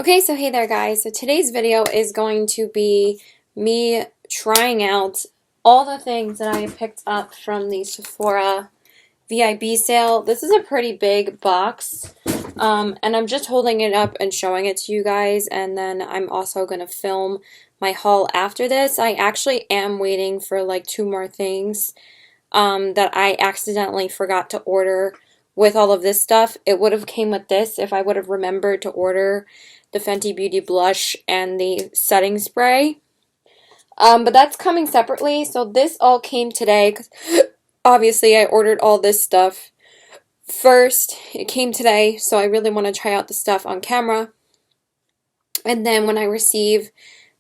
Okay, so hey there guys. So today's video is going to be me trying out all the things that I picked up from the Sephora VIB sale. This is a pretty big box, and I'm just holding it up and showing it to you guys, and then I'm also going to film my haul after this. I actually am waiting for like two more things that I accidentally forgot to order with all of this stuff. It would have came with this if I would have remembered to order the Fenty Beauty blush and the setting spray. But that's coming separately. So this all came today because obviously I ordered all this stuff first. It came today, so I really want to try out the stuff on camera. And then when I receive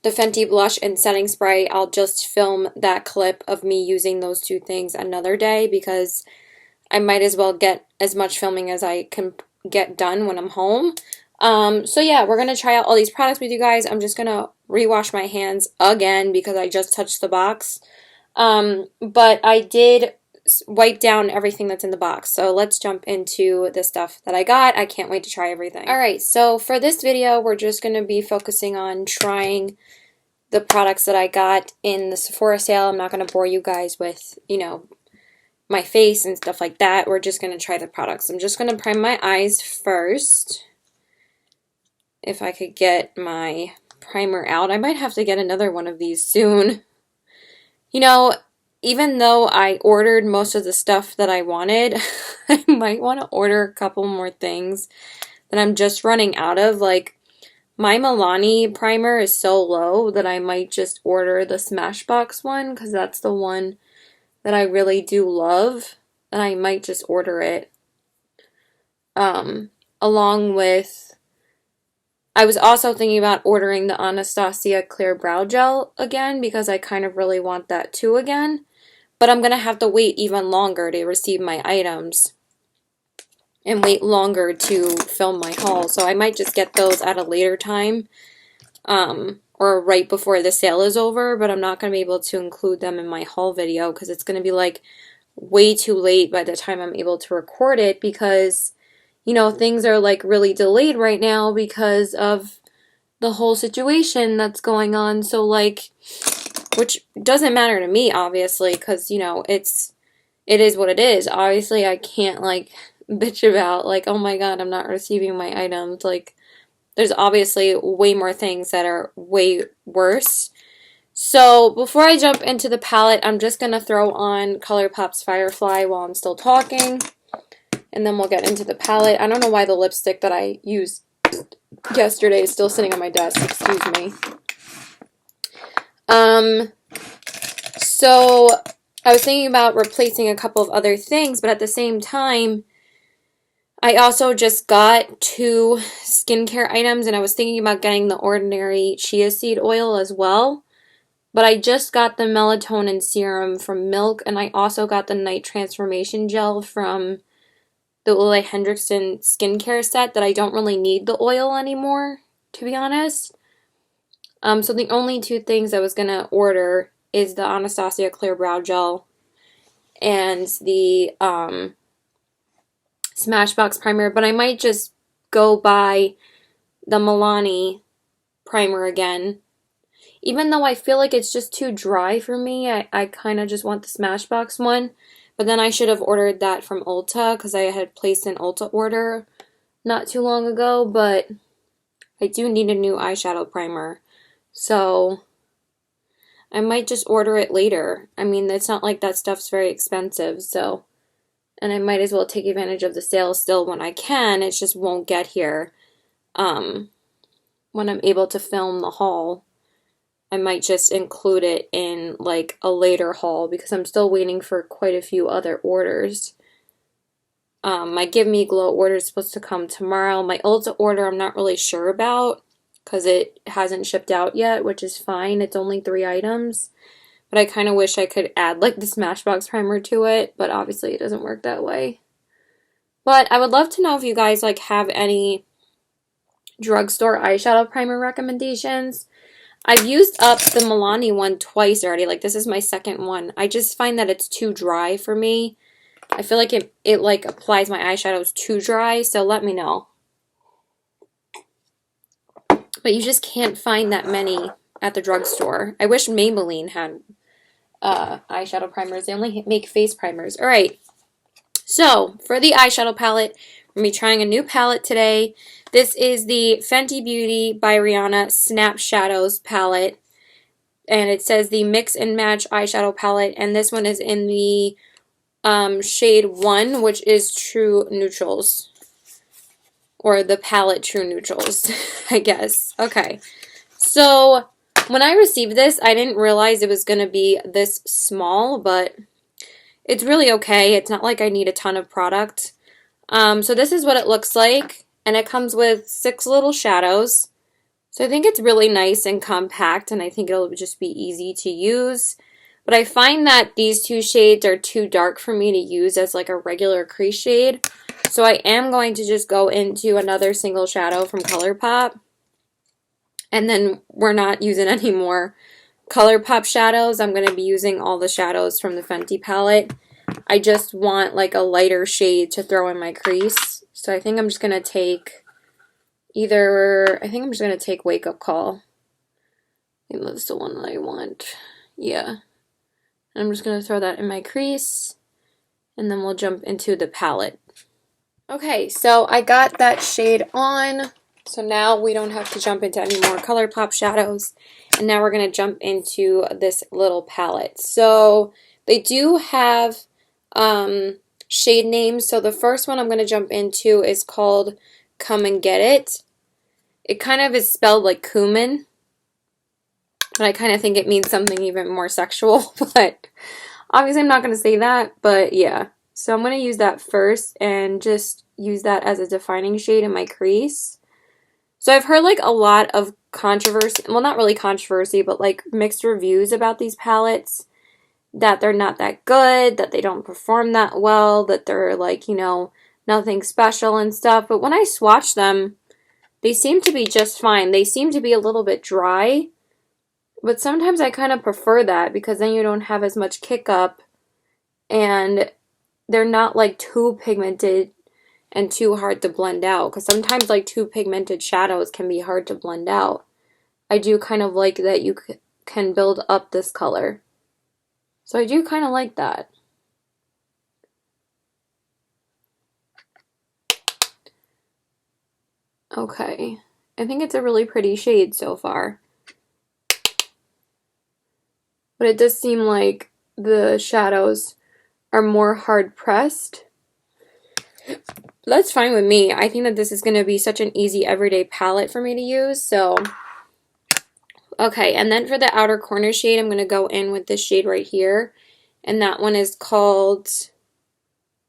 the Fenty blush and setting spray, I'll just film that clip of me using those two things another day because I might as well get as much filming as I can get done when I'm home. So yeah, we're going to try out all these products with you guys. I'm just going to rewash my hands again because I just touched the box. But I did wipe down everything that's in the box. So let's jump into the stuff that I got. I can't wait to try everything. Alright, so for this video, we're just going to be focusing on trying the products that I got in the Sephora sale. I'm not going to bore you guys with, my face and stuff like that. We're just going to try the products. I'm just going to prime my eyes first. If I could get my primer out. I might have to get another one of these soon. Even though I ordered most of the stuff that I wanted, I might want to order a couple more things that I'm just running out of. Like, my Milani primer is so low that I might just order the Smashbox one because that's the one that I really do love. And I might just order it. Along with... I was also thinking about ordering the Anastasia Clear Brow Gel again because I kind of really want that too again. But I'm going to have to wait even longer to receive my items and wait longer to film my haul. So I might just get those at a later time or right before the sale is over. But I'm not going to be able to include them in my haul video because it's going to be like way too late by the time I'm able to record it because... things are like really delayed right now because of the whole situation that's going on. So like, which doesn't matter to me, obviously, because, it is what it is. Obviously, I can't like bitch about like, oh my God, I'm not receiving my items. Like, there's obviously way more things that are way worse. So before I jump into the palette, I'm just going to throw on ColourPop's Firefly while I'm still talking. And then we'll get into the palette. I don't know why the lipstick that I used yesterday is still sitting on my desk. Excuse me. So I was thinking about replacing a couple of other things, but at the same time, I also just got two skincare items, and I was thinking about getting the ordinary chia seed oil as well. But I just got the melatonin serum from Milk, and I also got the night transformation gel from the Ole Hendrickson skincare set that I don't really need the oil anymore, to be honest. So the only two things I was going to order is the Anastasia Clear Brow Gel and the Smashbox Primer, but I might just go buy the Milani primer again. Even though I feel like it's just too dry for me, I kind of just want the Smashbox one. But then I should have ordered that from Ulta because I had placed an Ulta order not too long ago. But I do need a new eyeshadow primer. So I might just order it later. I mean, it's not like that stuff's very expensive. So, and I might as well take advantage of the sale still when I can. It just won't get here when I'm able to film the haul. I might just include it in like a later haul because I'm still waiting for quite a few other orders. My Give Me Glow order is supposed to come tomorrow. My Ulta order I'm not really sure about because it hasn't shipped out yet, which is fine. It's only 3 items. But I kind of wish I could add like the Smashbox primer to it, but obviously it doesn't work that way. But I would love to know if you guys like have any drugstore eyeshadow primer recommendations. I've used up the Milani one twice already. Like, this is my second one. I just find that it's too dry for me. I feel like it like applies my eyeshadows too dry, so let me know. but you just can't find that many at the drugstore. I wish Maybelline had eyeshadow primers. They only make face primers. All right, so for the eyeshadow palette, we're going to be trying a new palette today. This is the Fenty Beauty by Rihanna Snap Shadows palette, and it says the Mix and Match eyeshadow palette, and this one is in the shade 1, which is True Neutrals, or the palette True Neutrals, I guess. Okay, so when I received this, I didn't realize it was going to be this small, but it's really okay. It's not like I need a ton of product. So this is what it looks like, and it comes with 6 little shadows. So I think it's really nice and compact, and I think it'll just be easy to use. But I find that these 2 shades are too dark for me to use as like a regular crease shade. So I am going to just go into another single shadow from ColourPop. And then we're not using any more ColourPop shadows. I'm going to be using all the shadows from the Fenty palette. I just want like a lighter shade to throw in my crease. So I think I'm just going to take Wake Up Call. I think that's the one that I want. Yeah. And I'm just going to throw that in my crease. And then we'll jump into the palette. Okay, so I got that shade on. So now we don't have to jump into any more ColourPop shadows. And now we're going to jump into this little palette. So they do have shade names. So the first one I'm going to jump into is called Come and Get It. It kind of is spelled like cumin. But I kind of think it means something even more sexual. But obviously I'm not going to say that. But yeah. So I'm going to use that first and just use that as a defining shade in my crease. So I've heard like a lot of controversy, well not really controversy, but like mixed reviews about these palettes, that they're not that good, that they don't perform that well, that they're like, you know, nothing special and stuff. But when I swatch them, they seem to be just fine. They seem to be a little bit dry, but sometimes I kind of prefer that because then you don't have as much kick up and they're not like too pigmented and too hard to blend out, because sometimes like too pigmented shadows can be hard to blend out. I do kind of like that you can build up this color. So I do kind of like that. Okay, I think it's a really pretty shade so far. But it does seem like the shadows are more hard pressed. That's fine with me. I think that this is going to be such an easy everyday palette for me to use. So, okay, and then for the outer corner shade, I'm going to go in with this shade right here. And that one is called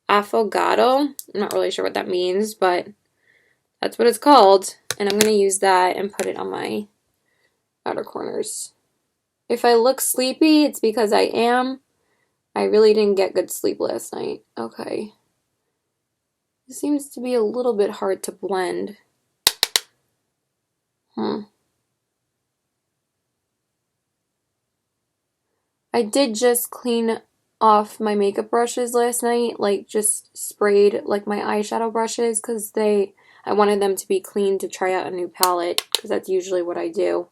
Affogato. I'm not really sure what that means, but that's what it's called. And I'm going to use that and put it on my outer corners. If I look sleepy, it's because I am. I really didn't get good sleep last night. Okay. It seems to be a little bit hard to blend. I did just clean off my makeup brushes last night, like just sprayed like my eyeshadow brushes because I wanted them to be clean to try out a new palette, because that's usually what I do.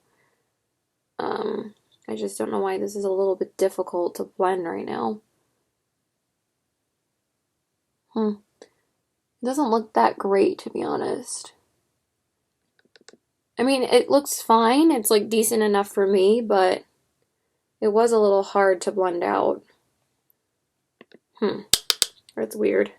I just don't know why this is a little bit difficult to blend right now. It doesn't look that great, to be honest. I mean, it looks fine. It's like decent enough for me, but it was a little hard to blend out. That's weird.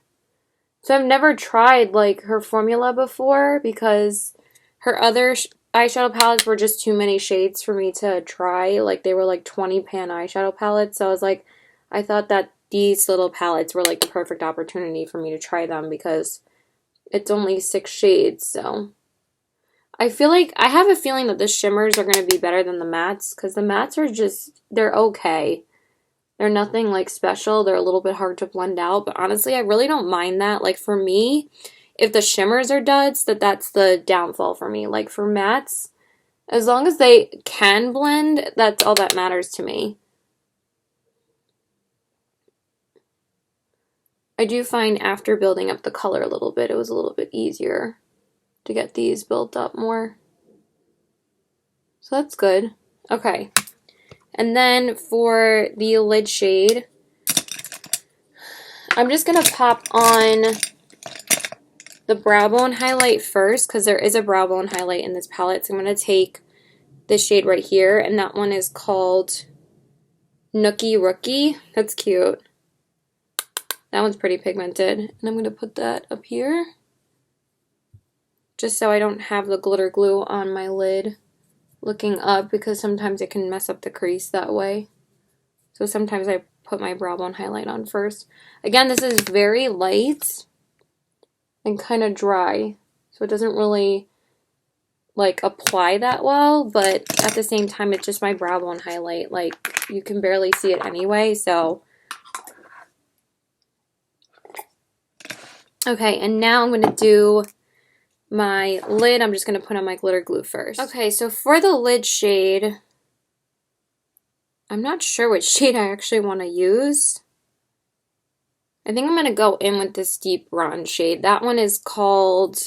So I've never tried like her formula before because her other eyeshadow palettes were just too many shades for me to try. Like they were like 20 pan eyeshadow palettes. So I was like, I thought that these little palettes were like the perfect opportunity for me to try them because it's only 6 shades. So I have a feeling that the shimmers are going to be better than the mattes, because the mattes are just, they're okay. They're nothing like special. They're a little bit hard to blend out, but honestly, I really don't mind that. Like for me, if the shimmers are duds, that's the downfall for me. Like for mattes, as long as they can blend, that's all that matters to me. I do find after building up the color a little bit, it was a little bit easier to get these built up more. So that's good. Okay. And then for the lid shade, I'm just going to pop on the brow bone highlight first because there is a brow bone highlight in this palette. So I'm going to take this shade right here, and that one is called Nookie Rookie. That's cute. That one's pretty pigmented. And I'm going to put that up here just so I don't have the glitter glue on my lid looking up, because sometimes it can mess up the crease that way. So sometimes I put my brow bone highlight on first. Again, this is very light and kind of dry, so it doesn't really like apply that well, but at the same time it's just my brow bone highlight. Like, you can barely see it anyway, so. Okay, and now I'm going to do my lid. I'm just going to put on my glitter glue first. Okay, so for the lid shade, I'm not sure which shade I actually want to use. I think I'm going to go in with this deep bronze shade. That one is called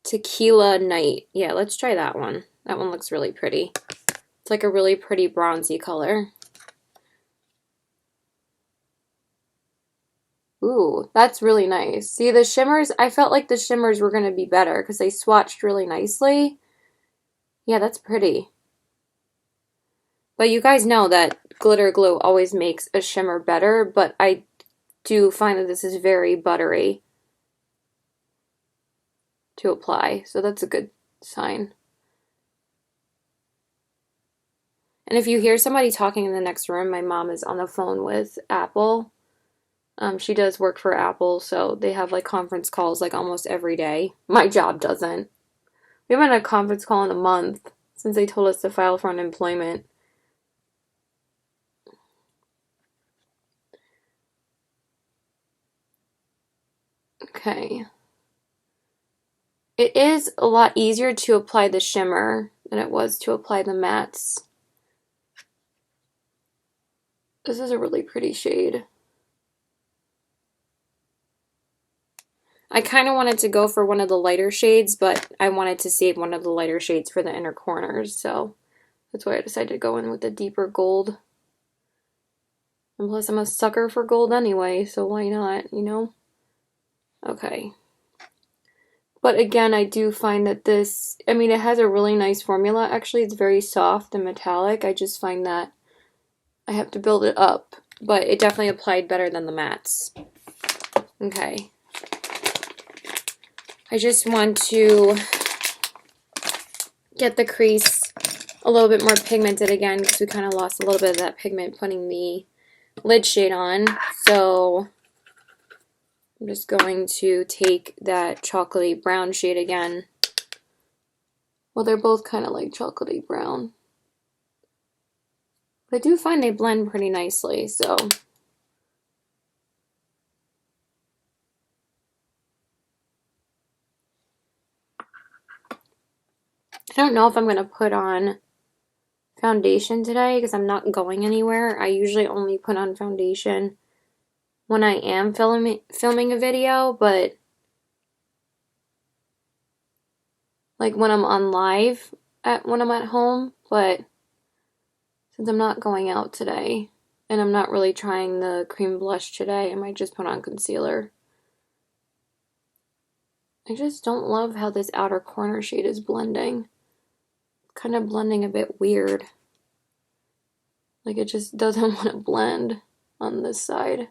Tequila Night. Yeah, let's try that one. That one looks really pretty. It's like a really pretty bronzy color. Ooh, that's really nice. See, the shimmers, I felt like the shimmers were going to be better because they swatched really nicely. Yeah, that's pretty. But you guys know that glitter glue always makes a shimmer better, but I do find that this is very buttery to apply, so that's a good sign. And if you hear somebody talking in the next room, my mom is on the phone with Apple. She does work for Apple, so they have like conference calls like almost every day. My job doesn't. We haven't had a conference call in a month since they told us to file for unemployment. Okay. It is a lot easier to apply the shimmer than it was to apply the mattes. This is a really pretty shade. I kind of wanted to go for one of the lighter shades, but I wanted to save one of the lighter shades for the inner corners, so that's why I decided to go in with the deeper gold. And plus, I'm a sucker for gold anyway, so why not, you know? Okay. But again, I do find that this, I mean, it has a really nice formula. Actually, it's very soft and metallic. I just find that I have to build it up, but it definitely applied better than the mattes. Okay. I just want to get the crease a little bit more pigmented again because we kind of lost a little bit of that pigment putting the lid shade on. So I'm just going to take that chocolatey brown shade again. Well, they're both kind of like chocolatey brown. But I do find they blend pretty nicely, so. I don't know if I'm going to put on foundation today because I'm not going anywhere. I usually only put on foundation when I am filming a video, but like when I'm on live when I'm at home. But since I'm not going out today and I'm not really trying the cream blush today, I might just put on concealer. I just don't love how this outer corner shade is blending. Kind of blending a bit weird. Like it just doesn't want to blend on this side.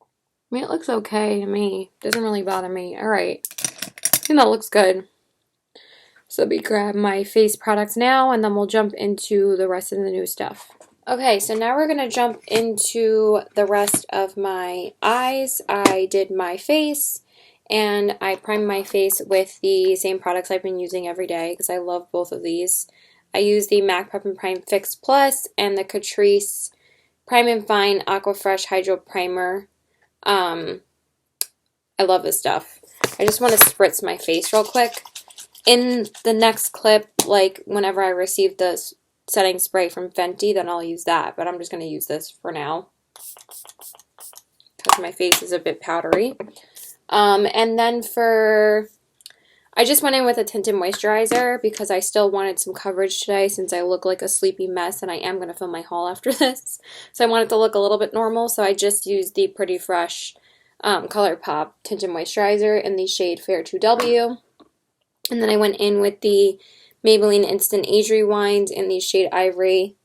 I mean, it looks okay to me. Doesn't really bother me. Alright. I think that looks good. So let me grab my face products now and then we'll jump into the rest of the new stuff. Okay, so now we're going to jump into the rest of my eyes. I did my face. And I primed my face with the same products I've been using every day because I love both of these. I use the MAC Prep and Prime Fix Plus and the Catrice Prime and Fine Aqua Fresh Hydro Primer. I love this stuff. I just want to spritz my face real quick. In the next clip, like whenever I receive the setting spray from Fenty, then I'll use that. But I'm just going to use this for now because my face is a bit powdery. And then for I just went in with a tinted moisturizer because I still wanted some coverage today since I look like a sleepy mess and I am going to film my haul after this. So I wanted to look a little bit normal, so I just used the Pretty Fresh ColourPop tinted moisturizer in the shade Fair 2W. And then I went in with the Maybelline Instant Age Rewind in the shade Ivory.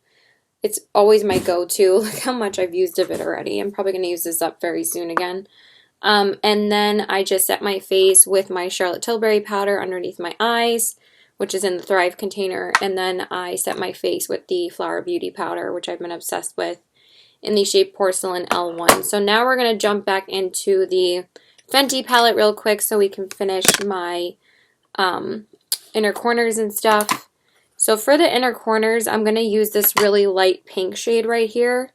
It's always my go-to. Look how much I've used of it already. I'm probably going to use this up very soon again. And then I just set my face with my Charlotte Tilbury powder underneath my eyes, which is in the Thrive container. And then I set my face with the Flower Beauty powder, which I've been obsessed with, in the shade Porcelain L1. So now we're going to jump back into the Fenty palette real quick so we can finish my inner corners and stuff. So for the inner corners, I'm going to use this really light pink shade right here.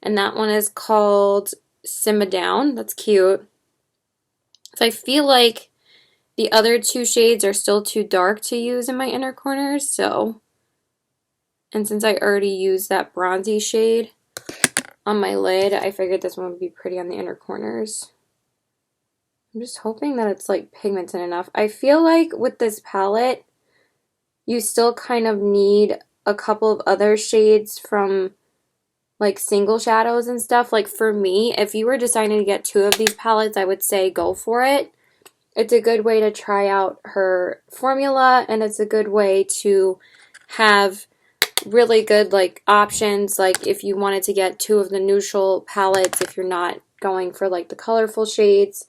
And that one is called Simmer Down. That's cute. So I feel like the other two shades are still too dark to use in my inner corners. So, and since I already used that bronzy shade on my lid, I figured this one would be pretty on the inner corners. I'm just hoping that it's like pigmented enough. I feel like with this palette, you still kind of need a couple of other shades from like single shadows and stuff. Like for me, if you were deciding to get 2 of these palettes, I would say go for it. It's a good way to try out her formula, and it's a good way to have really good like options. Like if you wanted to get 2 of the neutral palettes, if you're not going for like the colorful shades,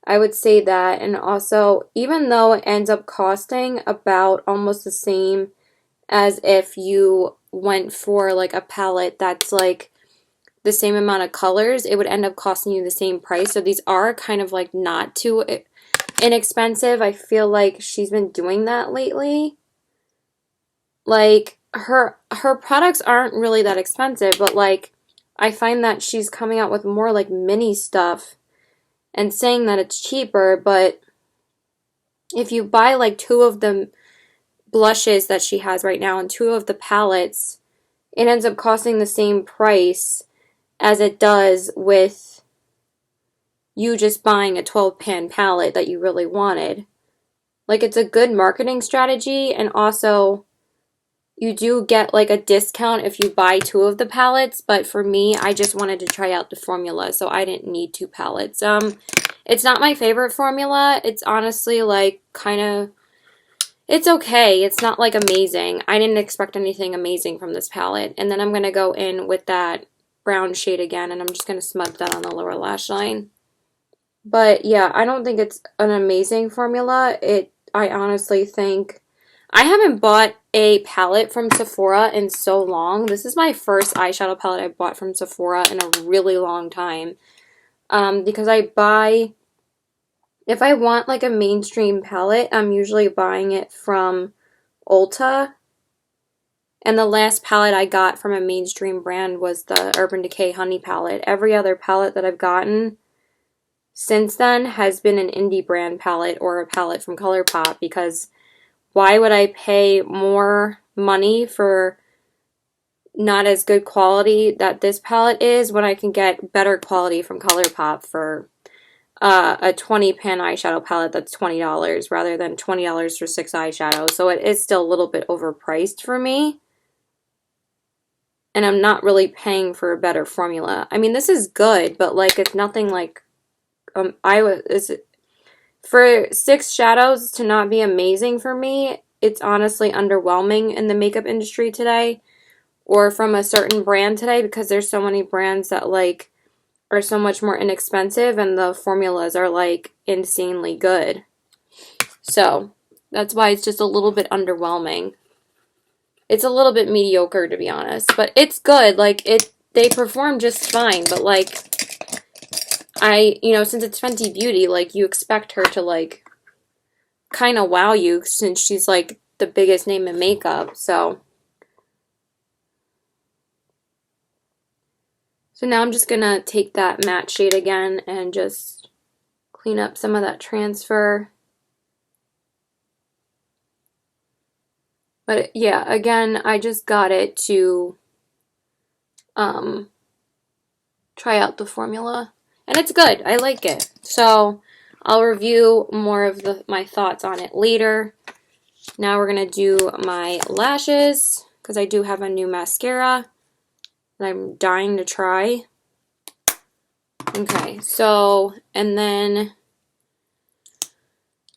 I would say that. And also, even though it ends up costing about almost the same as if you went for like a palette that's like the same amount of colors, it would end up costing you the same price. So these are kind of like not too inexpensive. I feel like she's been doing that lately. Like her products aren't really that expensive, but like I find that she's coming out with more like mini stuff and saying that it's cheaper, but if you buy like 2 of the blushes that she has right now and 2 of the palettes, it ends up costing the same price as it does with you just buying a 12-pan palette that you really wanted. Like, it's a good marketing strategy, and also you do get like a discount if you buy 2 of the palettes, but for me, I just wanted to try out the formula, so I didn't need 2 palettes. It's not my favorite formula. It's honestly like kind of, it's okay. It's not like amazing. I didn't expect anything amazing from this palette. And then I'm going to go in with that brown shade again, and I'm just going to smudge that on the lower lash line. But yeah, I don't think it's an amazing formula. I honestly think, I haven't bought a palette from Sephora in so long. This is my first eyeshadow palette I bought from Sephora in a really long time. Because I buy, if I want like a mainstream palette, I'm usually buying it from Ulta. And the last palette I got from a mainstream brand was the Urban Decay Honey palette. Every other palette that I've gotten since then has been an indie brand palette or a palette from ColourPop, because why would I pay more money for not as good quality that this palette is when I can get better quality from ColourPop for a 20-pan eyeshadow palette that's $20 rather than $20 for 6 eyeshadows. So it is still a little bit overpriced for me. And I'm not really paying for a better formula. I mean, this is good, but like it's nothing like for 6 shadows to not be amazing for me. It's honestly underwhelming in the makeup industry today, or from a certain brand today, because there's so many brands that like are so much more inexpensive and the formulas are like insanely good. So that's why it's just a little bit underwhelming. It's a little bit mediocre, to be honest, but it's good. Like they perform just fine, but like since it's Fenty Beauty, like you expect her to like kind of wow you since she's like the biggest name in makeup. So now I'm just gonna take that matte shade again and just clean up some of that transfer. But yeah, again, I just got it to try out the formula, and it's good. I like it. So I'll review more of my thoughts on it later. Now we're going to do my lashes, because I do have a new mascara that I'm dying to try. Okay, so, and then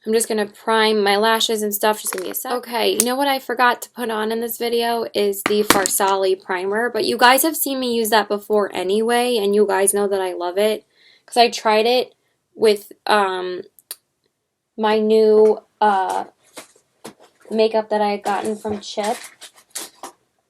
I'm just going to prime my lashes and stuff. Just give me a sec. Okay, you know what I forgot to put on in this video is the Farsali primer. But you guys have seen me use that before anyway, and you guys know that I love it. Because I tried it with my new makeup that I had gotten from Chip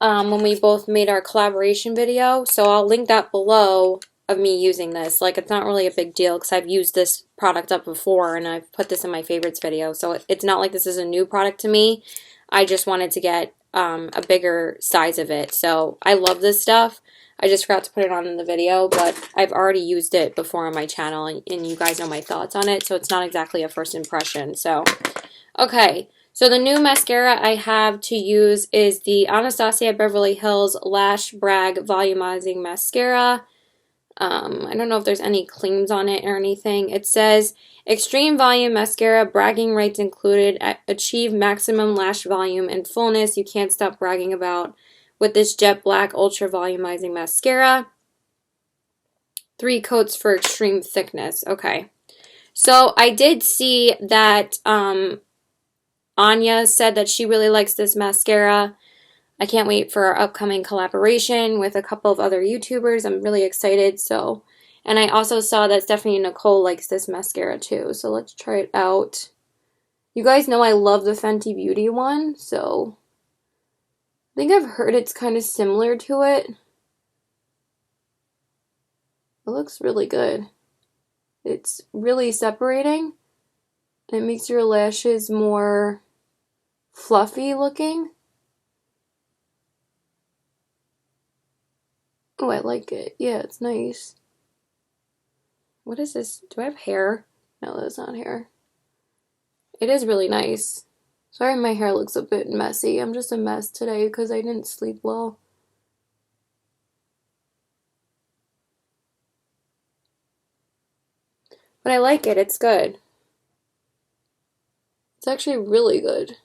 when we both made our collaboration video. So I'll link that below of me using this. Like, it's not really a big deal because I've used this product up before and I've put this in my favorites video. So it's not like this is a new product to me. I just wanted to get a bigger size of it. So I love this stuff. I just forgot to put it on in the video, but I've already used it before on my channel and you guys know my thoughts on it. So it's not exactly a first impression. So, okay. So the new mascara I have to use is the Anastasia Beverly Hills Lash Bragg Volumizing Mascara. I don't know if there's any claims on it or anything. It says, extreme volume mascara, bragging rights included, achieve maximum lash volume and fullness you can't stop bragging about with this jet black ultra volumizing mascara. 3 coats for extreme thickness. Okay. So I did see that Anya said that she really likes this mascara. I can't wait for our upcoming collaboration with a couple of other YouTubers. I'm really excited. So, and I also saw that Stephanie Nicole likes this mascara too. So let's try it out. You guys know I love the Fenty Beauty one. So I think I've heard it's kind of similar to it. It looks really good. It's really separating. It makes your lashes more fluffy looking. Oh, I like it. Yeah, it's nice. What is this? Do I have hair? No, that's not hair. It is really nice. Sorry my hair looks a bit messy. I'm just a mess today because I didn't sleep well. But I like it. It's good. It's actually really good.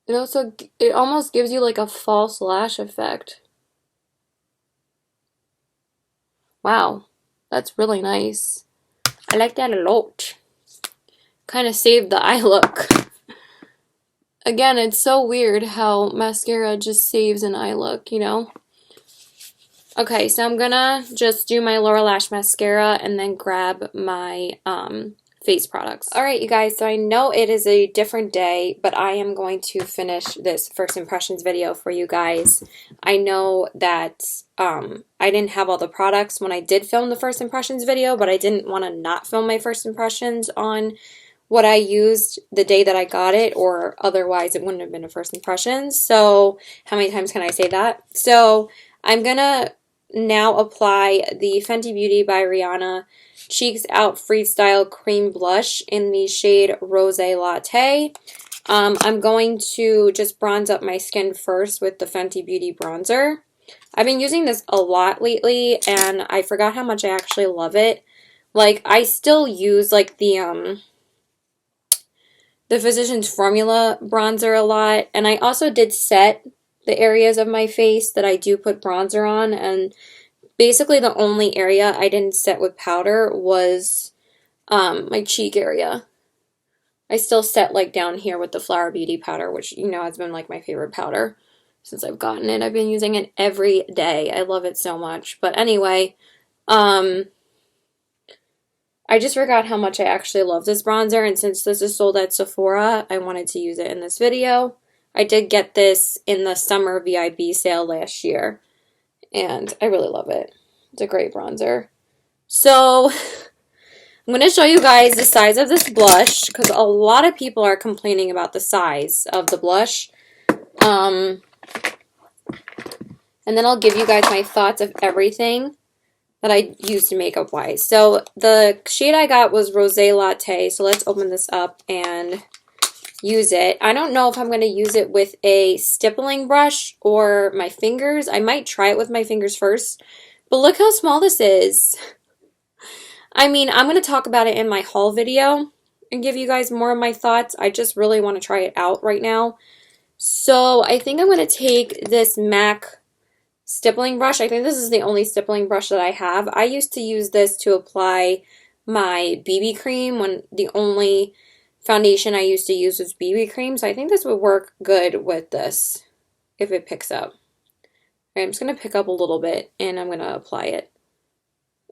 It almost gives you like a false lash effect. Wow, that's really nice. I like that a lot. Kind of saved the eye look. Again, it's so weird how mascara just saves an eye look, you know? Okay, so I'm gonna just do my lower lash mascara and then grab my face products. Alright, you guys, so I know it is a different day, but I am going to finish this first impressions video for you guys. I know that I didn't have all the products when I did film the first impressions video, but I didn't want to not film my first impressions on what I used the day that I got it, or otherwise it wouldn't have been a first impressions. So how many times can I say that? So I'm gonna now apply the Fenty Beauty by Rihanna Cheeks Out Freestyle Cream Blush in the shade Rose Latte. I'm going to just bronze up my skin first with the Fenty Beauty bronzer. I've been using this a lot lately, and I forgot how much I actually love it. Like, I still use, like, the Physicians Formula bronzer a lot, and I also did set the areas of my face that I do put bronzer on, and basically the only area I didn't set with powder was my cheek area. I still set like down here with the Flower Beauty powder, which you know has been like my favorite powder since I've gotten it. I've been using it every day. I love it so much. But anyway, I just forgot how much I actually love this bronzer, and since this is sold at Sephora, I wanted to use it in this video. I did get this in the summer VIB sale last year, and I really love it. It's a great bronzer. So I'm going to show you guys the size of this blush, because a lot of people are complaining about the size of the blush. And then I'll give you guys my thoughts of everything that I used makeup wise. So the shade I got was Rose Latte. So let's open this up and use it. I don't know if I'm going to use it with a stippling brush or my fingers. I might try it with my fingers first. But look how small this is. I mean, I'm going to talk about it in my haul video and give you guys more of my thoughts. I just really want to try it out right now. So I think I'm going to take this MAC stippling brush. I think this is the only stippling brush that I have. I used to use this to apply my BB cream when the only foundation I used to use was BB cream. So I think this would work good with this if it picks up. All right, I'm just going to pick up a little bit and I'm going to apply it.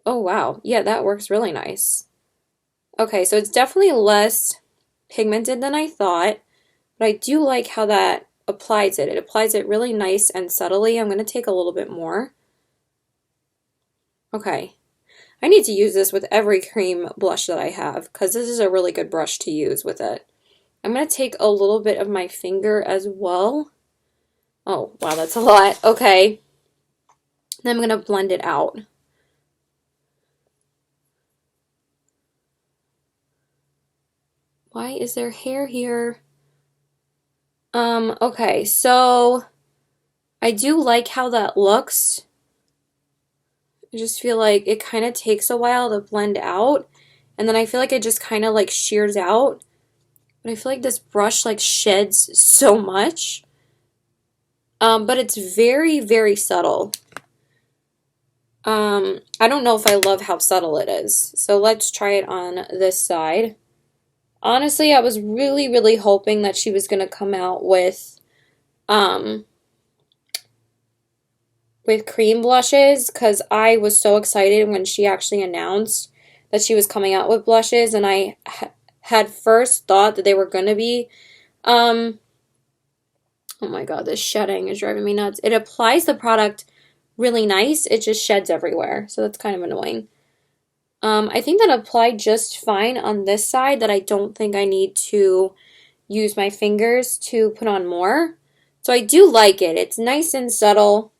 Oh, wow. Yeah, that works really nice. Okay, so it's definitely less pigmented than I thought, but I do like how that applies it. It applies it really nice and subtly. I'm going to take a little bit more. Okay. I need to use this with every cream blush that I have because this is a really good brush to use with it. I'm going to take a little bit of my finger as well. Oh, wow, that's a lot. Okay. Then I'm going to blend it out. Why is there hair here? Okay, so I do like how that looks. I just feel like it kind of takes a while to blend out, and then I feel like it just kind of like shears out. But I feel like this brush like sheds so much. But it's very, very subtle. I don't know if I love how subtle it is. So let's try it on this side. Honestly, I was really, really hoping that she was going to come out with cream blushes because I was so excited when she actually announced that she was coming out with blushes, and I had first thought that they were going to be, oh my god, this shedding is driving me nuts. It applies the product really nice, it just sheds everywhere, so that's kind of annoying. I think that applied just fine on this side, that I don't think I need to use my fingers to put on more. So I do like it. It's nice and subtle.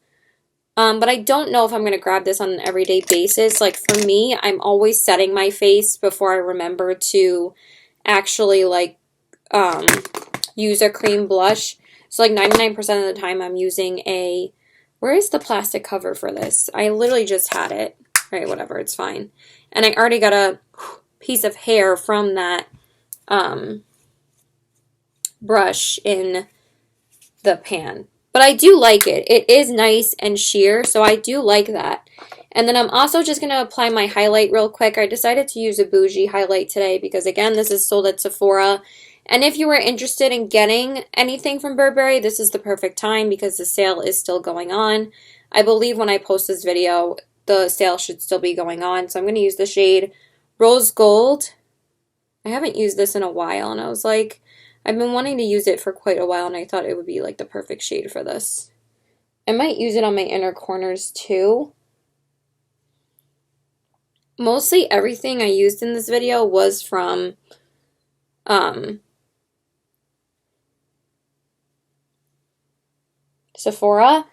But I don't know if I'm going to grab this on an everyday basis. Like for me, I'm always setting my face before I remember to actually like use a cream blush. So like 99% of the time I'm using a, where is the plastic cover for this? I literally just had it. Right, whatever, it's fine. And I already got a piece of hair from that brush in the pan. But I do like it. It is nice and sheer, so I do like that. And then I'm also just going to apply my highlight real quick. I decided to use a bougie highlight today because, again, this is sold at Sephora. And if you were interested in getting anything from Burberry, this is the perfect time because the sale is still going on. I believe when I post this video, the sale should still be going on. So I'm going to use the shade Rose Gold. I haven't used this in a while, and I was like, I've been wanting to use it for quite a while, and I thought it would be like the perfect shade for this. I might use it on my inner corners too. Mostly everything I used in this video was from Sephora.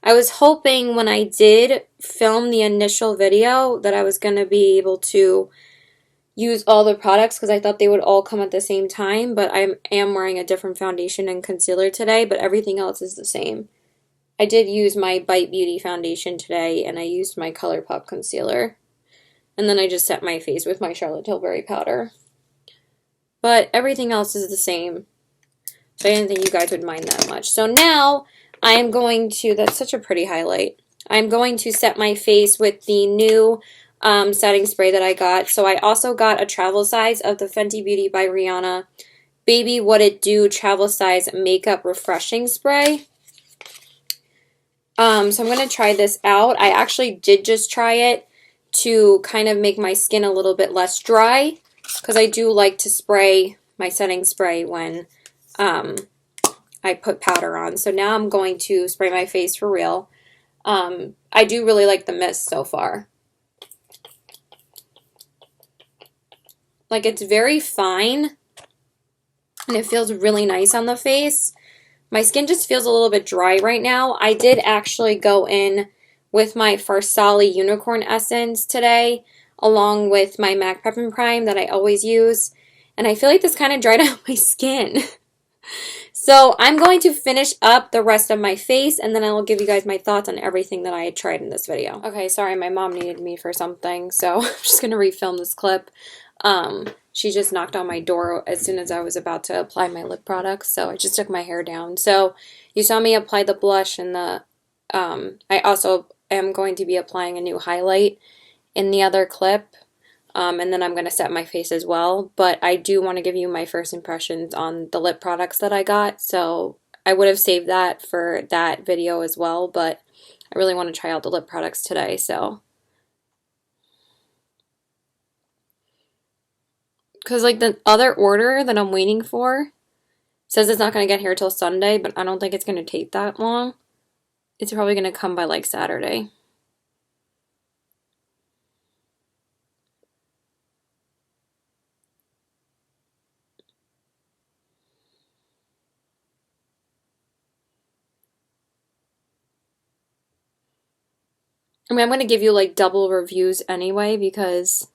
I was hoping when I did film the initial video that I was going to be able to use all the products because I thought they would all come at the same time, but I am wearing a different foundation and concealer today, but everything else is the same. I did use my Bite Beauty foundation today, and I used my ColourPop concealer, and then I just set my face with my Charlotte Tilbury powder. But everything else is the same, so I didn't think you guys would mind that much. So now I am going to, that's such a pretty highlight, I'm going to set my face with the new setting spray that I got. So I also got a travel size of the Fenty Beauty by Rihanna Baby What It Do travel size makeup refreshing spray. So I'm going to try this out. I actually did just try it to kind of make my skin a little bit less dry because I do like to spray my setting spray when I put powder on. So now I'm going to spray my face for real. I do really like the mist so far. Like, it's very fine, and it feels really nice on the face. My skin just feels a little bit dry right now. I did actually go in with my Farsali Unicorn Essence today, along with my MAC Prep and Prime that I always use, and I feel like this kind of dried out my skin. So I'm going to finish up the rest of my face, and then I will give you guys my thoughts on everything that I had tried in this video. Okay, sorry, my mom needed me for something, so I'm just going to refilm this clip. She just knocked on my door as soon as I was about to apply my lip products, so I just took my hair down. So you saw me apply the blush and the, I also am going to be applying a new highlight in the other clip. And then I'm going to set my face as well. But I do want to give you my first impressions on the lip products that I got. So I would have saved that for that video as well. But I really want to try out the lip products today. So, because like the other order that I'm waiting for says it's not going to get here till Sunday. But I don't think it's going to take that long. It's probably going to come by like Saturday. I mean, I'm going to give you like double reviews anyway because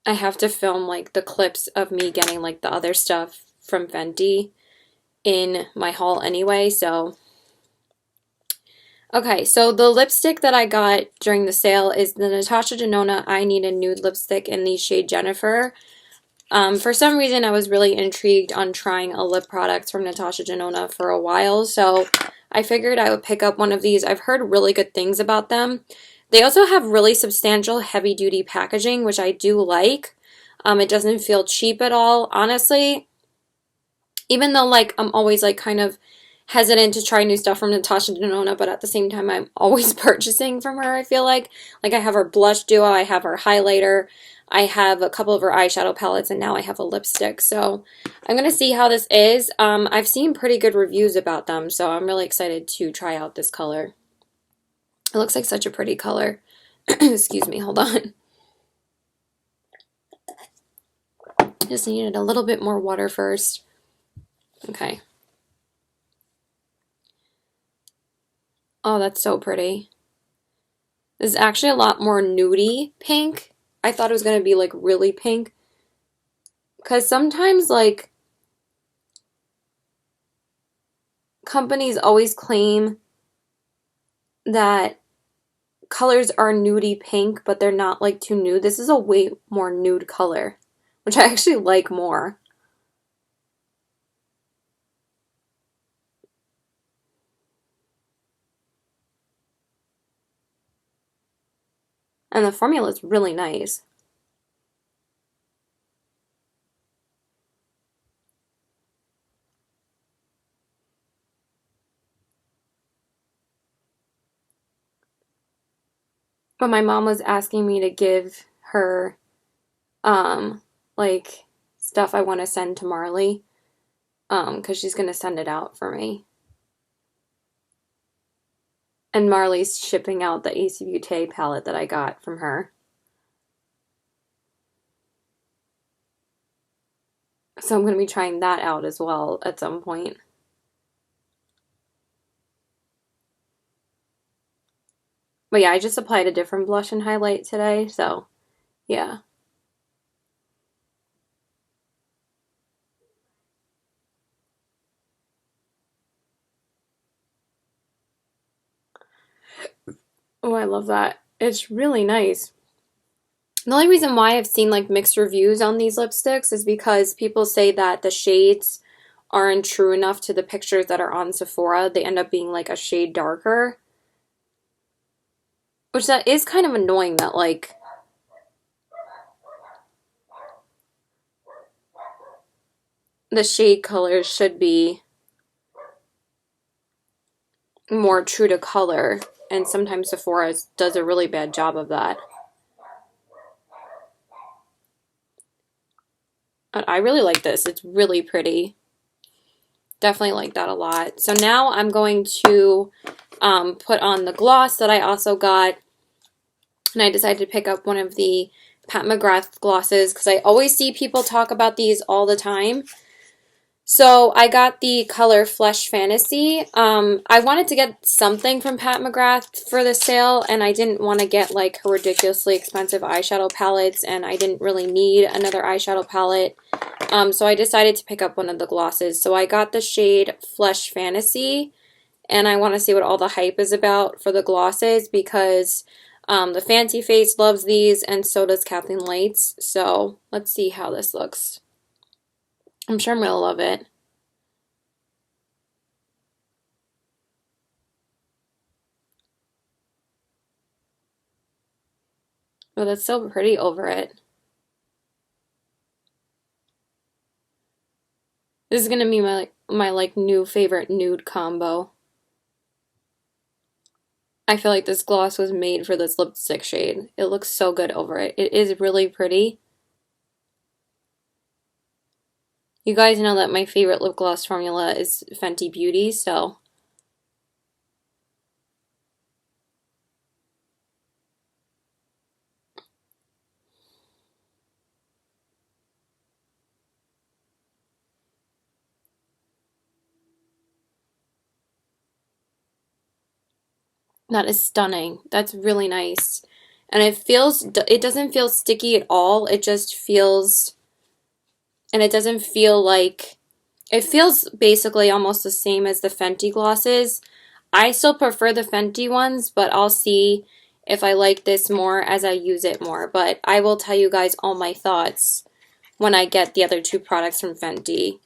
I have to film like the clips of me getting like the other stuff from Fenty in my haul anyway, so. Okay, so the lipstick that I got during the sale is the Natasha Denona I Need a Nude lipstick in the shade Jennifer. For some reason, I was really intrigued on trying a lip product from Natasha Denona for a while, so I figured I would pick up one of these. I've heard really good things about them. They also have really substantial heavy-duty packaging, which I do like. It doesn't feel cheap at all. Honestly, even though like I'm always like kind of hesitant to try new stuff from Natasha Denona, but at the same time I'm always purchasing from her, I feel like. Like I have her blush duo, I have her highlighter, I have a couple of her eyeshadow palettes, and now I have a lipstick. So I'm going to see how this is. I've seen pretty good reviews about them, so I'm really excited to try out this color. It looks like such a pretty color. Excuse me, hold on. Just needed a little bit more water first. Okay. Oh, that's so pretty. This is actually a lot more nudie pink. I thought it was going to be like really pink. Because sometimes like companies always claim that colors are nudie pink, but they're not like too nude. This is a way more nude color, which I actually like more. And the formula is really nice. But my mom was asking me to give her, like, stuff I want to send to Marley, because she's going to send it out for me. And Marley's shipping out the AC Beauté palette that I got from her. So I'm going to be trying that out as well at some point. But yeah, I just applied a different blush and highlight today, so yeah. Oh, I love that. It's really nice. The only reason why I've seen like mixed reviews on these lipsticks is because people say that the shades aren't true enough to the pictures that are on Sephora. They end up being like a shade darker. Which that is kind of annoying that like the shade colors should be more true to color, and sometimes Sephora does a really bad job of that. I really like this. It's really pretty. Definitely like that a lot. So now I'm going to put on the gloss that I also got. And I decided to pick up one of the Mcgrath Glosses because I always see people talk about these all the time. So I got the color Flesh Fantasy. I wanted to get something from Pat McGrath for the sale, and I didn't want to get like her ridiculously expensive eyeshadow palettes, and I didn't really need another eyeshadow palette. So I decided to pick up one of the glosses. So I got the shade Flesh Fantasy, and I want to see what all the hype is about for the glosses because the Fancy Face loves these, and so does Kathleen Lights. So let's see how this looks. I'm sure I'm going to love it. Oh, that's so pretty over it. This is going to be my like new favorite nude combo. I feel like this gloss was made for this lipstick shade. It looks so good over it. It is really pretty. You guys know that my favorite lip gloss formula is Fenty Beauty, so that is stunning. That's really nice. And it doesn't feel sticky at all. It just feels, and it doesn't feel like, it feels basically almost the same as the Fenty glosses. I still prefer the Fenty ones, but I'll see if I like this more as I use it more. But I will tell you guys all my thoughts when I get the other two products from Fenty.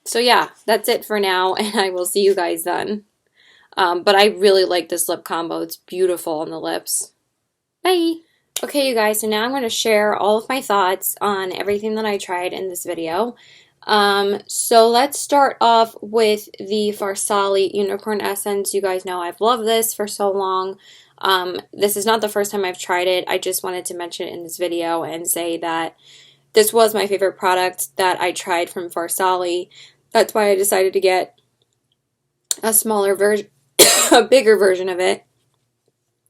So yeah, that's it for now, and I will see you guys then. But I really like this lip combo. It's beautiful on the lips. Bye! Okay, you guys, so now I'm going to share all of my thoughts on everything that I tried in this video. So let's start off with the Farsali Unicorn Essence. You guys know I've loved this for so long. This is not the first time I've tried it. I just wanted to mention it in this video and say that this was my favorite product that I tried from Farsali. That's why I decided to get a smaller version, a bigger version of it.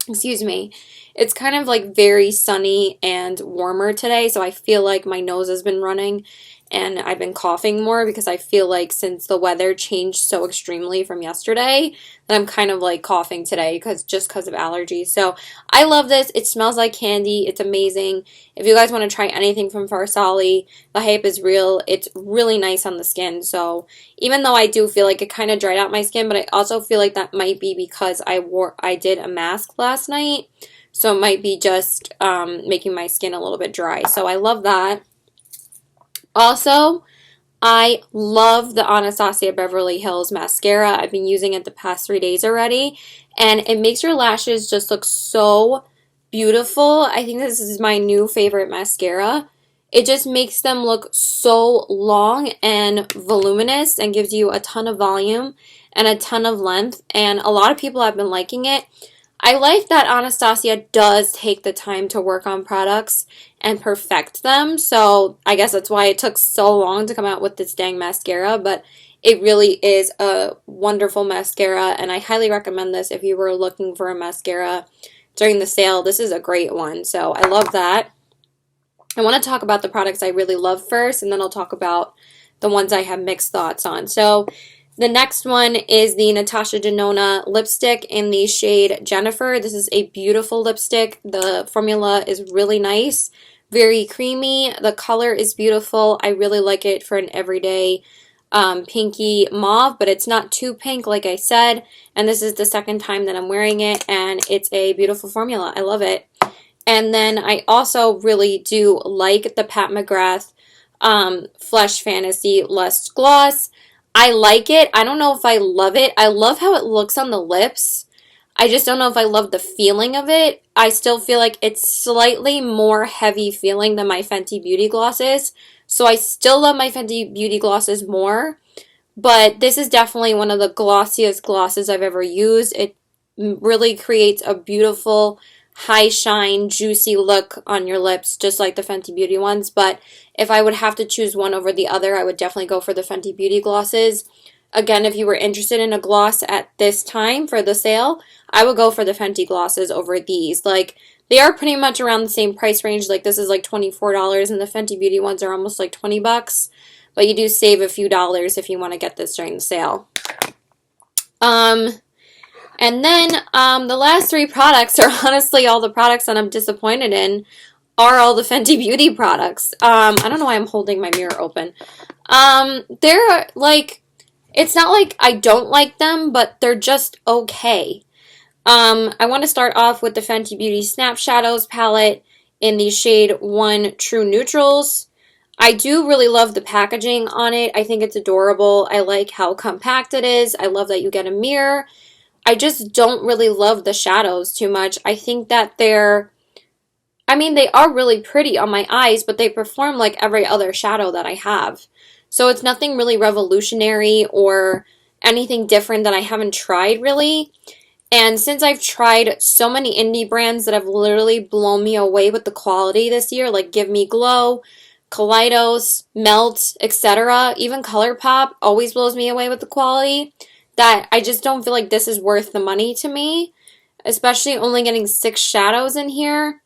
Excuse me. It's kind of like very sunny and warmer today, so I feel like my nose has been running and I've been coughing more because I feel like since the weather changed so extremely from yesterday that I'm kind of like coughing today just because of allergies. So I love this. It smells like candy. It's amazing. If you guys want to try anything from Farsali, the hype is real. It's really nice on the skin. So even though I do feel like it kind of dried out my skin, but I also feel like that might be because I did a mask last night. So it might be just making my skin a little bit dry. So I love that. Also, I love the Anastasia Beverly Hills mascara. I've been using it the past 3 days already, and it makes your lashes just look so beautiful. I think this is my new favorite mascara. It just makes them look so long and voluminous and gives you a ton of volume and a ton of length, and a lot of people have been liking it. I like that Anastasia does take the time to work on products and perfect them, so I guess that's why it took so long to come out with this dang mascara, but it really is a wonderful mascara, and I highly recommend this if you were looking for a mascara during the sale. This is a great one, so I love that. I want to talk about the products I really love first, and then I'll talk about the ones I have mixed thoughts on. So the next one is the Natasha Denona lipstick in the shade Jennifer. This is a beautiful lipstick. The formula is really nice, very creamy. The color is beautiful. I really like it for an everyday pinky mauve, but it's not too pink like I said. And this is the second time that I'm wearing it, and it's a beautiful formula. I love it. And then I also really do like the Pat McGrath Flesh Fantasy Lust Gloss. I like it. I don't know if I love it. I love how it looks on the lips. I just don't know if I love the feeling of it. I still feel like it's slightly more heavy feeling than my Fenty Beauty glosses. So I still love my Fenty Beauty glosses more. But this is definitely one of the glossiest glosses I've ever used. It really creates a beautiful high shine, juicy look on your lips, just like the Fenty Beauty ones. But if I would have to choose one over the other, I would definitely go for the Fenty Beauty glosses. Again, if you were interested in a gloss at this time for the sale, I would go for the Fenty glosses over these. Like, they are pretty much around the same price range. Like, this is like $24, and the Fenty Beauty ones are almost like 20 bucks. but you do save a few dollars if you want to get this during the sale. And then the last three products are honestly all the products that I'm disappointed in are all the Fenty Beauty products. I don't know why I'm holding my mirror open. They're like, it's not like I don't like them, but they're just okay. I want to start off with the Fenty Beauty Snap Shadows palette in the shade 1 True Neutrals. I do really love the packaging on it. I think it's adorable. I like how compact it is. I love that you get a mirror. I just don't really love the shadows too much. I think that they are really pretty on my eyes, but they perform like every other shadow that I have. So it's nothing really revolutionary or anything different that I haven't tried really. And since I've tried so many indie brands that have literally blown me away with the quality this year, like Give Me Glow, Kaleidos, Melt, etc., even ColourPop always blows me away with the quality, that I just don't feel like this is worth the money to me, especially only getting 6 shadows in here,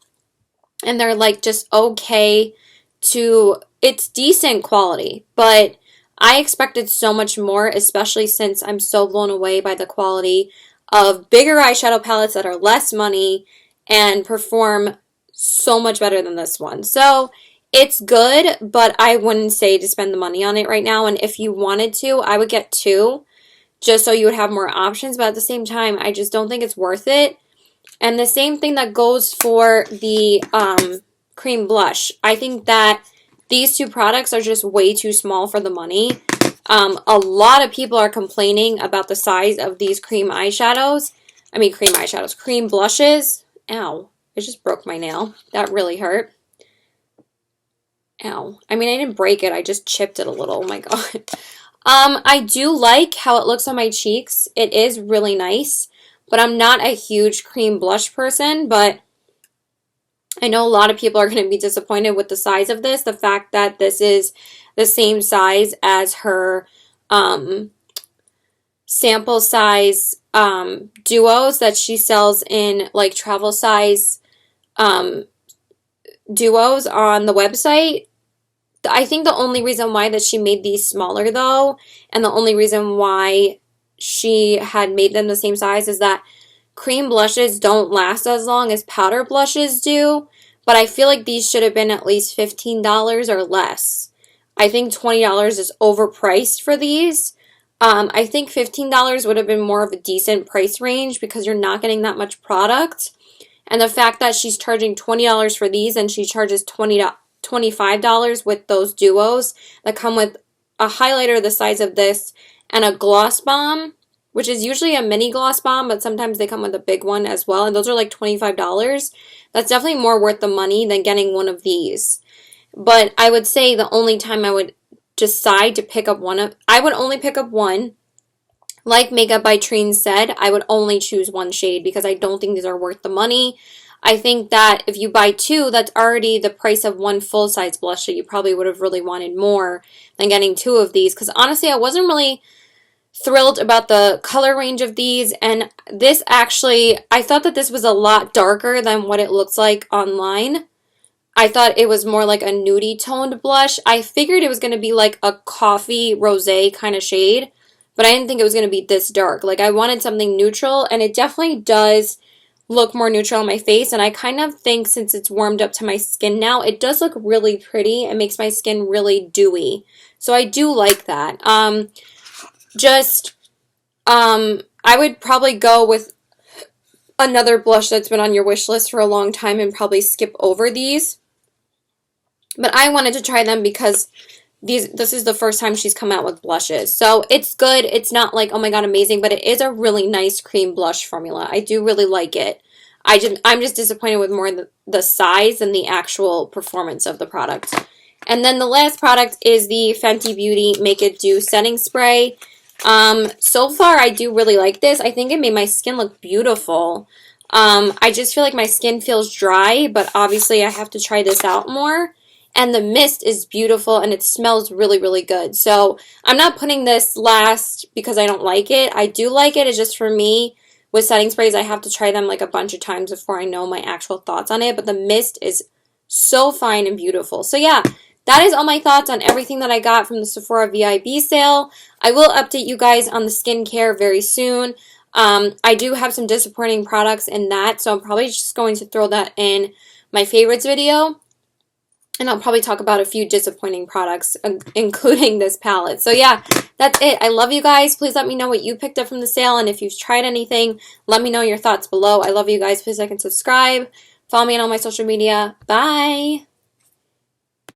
and they're like just okay to, it's decent quality, but I expected so much more, especially since I'm so blown away by the quality of bigger eyeshadow palettes that are less money and perform so much better than this one. So it's good, but I wouldn't say to spend the money on it right now, and if you wanted to, I would get 2, just so you would have more options, but at the same time, I just don't think it's worth it. And the same thing that goes for the cream blush. I think that these 2 products are just way too small for the money. A lot of people are complaining about the size of these cream blushes. Ow, I just broke my nail. That really hurt. Ow. I mean, I didn't break it, I just chipped it a little. Oh my god. I do like how it looks on my cheeks. It is really nice, but I'm not a huge cream blush person, but I know a lot of people are going to be disappointed with the size of this. The fact that this is the same size as her sample size duos that she sells in like travel size duos on the website. I think the only reason why that she made these smaller though, and the only reason why she had made them the same size, is that cream blushes don't last as long as powder blushes do, but I feel like these should have been at least $15 or less. I think $20 is overpriced for these. I think $15 would have been more of a decent price range because you're not getting that much product. And the fact that she's charging $20 for these and she charges $25 with those duos that come with a highlighter the size of this and a gloss bomb, which is usually a mini gloss bomb, but sometimes they come with a big one as well, and those are like $25. That's definitely more worth the money than getting one of these. But I would say the only time I would decide to pick up I would only pick up one. Like Makeup by Trine said, I would only choose one shade because I don't think these are worth the money. I think that if you buy 2, that's already the price of one full-size blush that you probably would have really wanted more than getting 2 of these. Because honestly, I wasn't really thrilled about the color range of these. And this actually, I thought that this was a lot darker than what it looks like online. I thought it was more like a nudie toned blush. I figured it was going to be like a coffee rosé kind of shade, but I didn't think it was going to be this dark. Like, I wanted something neutral, and it definitely does look more neutral on my face, and I kind of think since it's warmed up to my skin now, it does look really pretty. It makes my skin really dewy. So I do like that. I would probably go with another blush that's been on your wish list for a long time and probably skip over these. But I wanted to try them because this is the first time she's come out with blushes. So it's good. It's not like, oh my god, amazing, but it is a really nice cream blush formula. I do really like it. I'm just disappointed with more the size and the actual performance of the product. And then the last product is the Fenty Beauty Make It Do Setting Spray. So far, I do really like this. I think it made my skin look beautiful. I just feel like my skin feels dry, but obviously I have to try this out more. And the mist is beautiful, and it smells really, really good. So I'm not putting this last because I don't like it. I do like it. It's just for me, with setting sprays, I have to try them like a bunch of times before I know my actual thoughts on it. But the mist is so fine and beautiful. So yeah, that is all my thoughts on everything that I got from the Sephora VIB sale. I will update you guys on the skincare very soon. I do have some disappointing products in that, so I'm probably just going to throw that in my favorites video. And I'll probably talk about a few disappointing products, including this palette. So yeah, that's it. I love you guys. Please let me know what you picked up from the sale. And if you've tried anything, let me know your thoughts below. I love you guys. Please like and subscribe. Follow me on all my social media. Bye.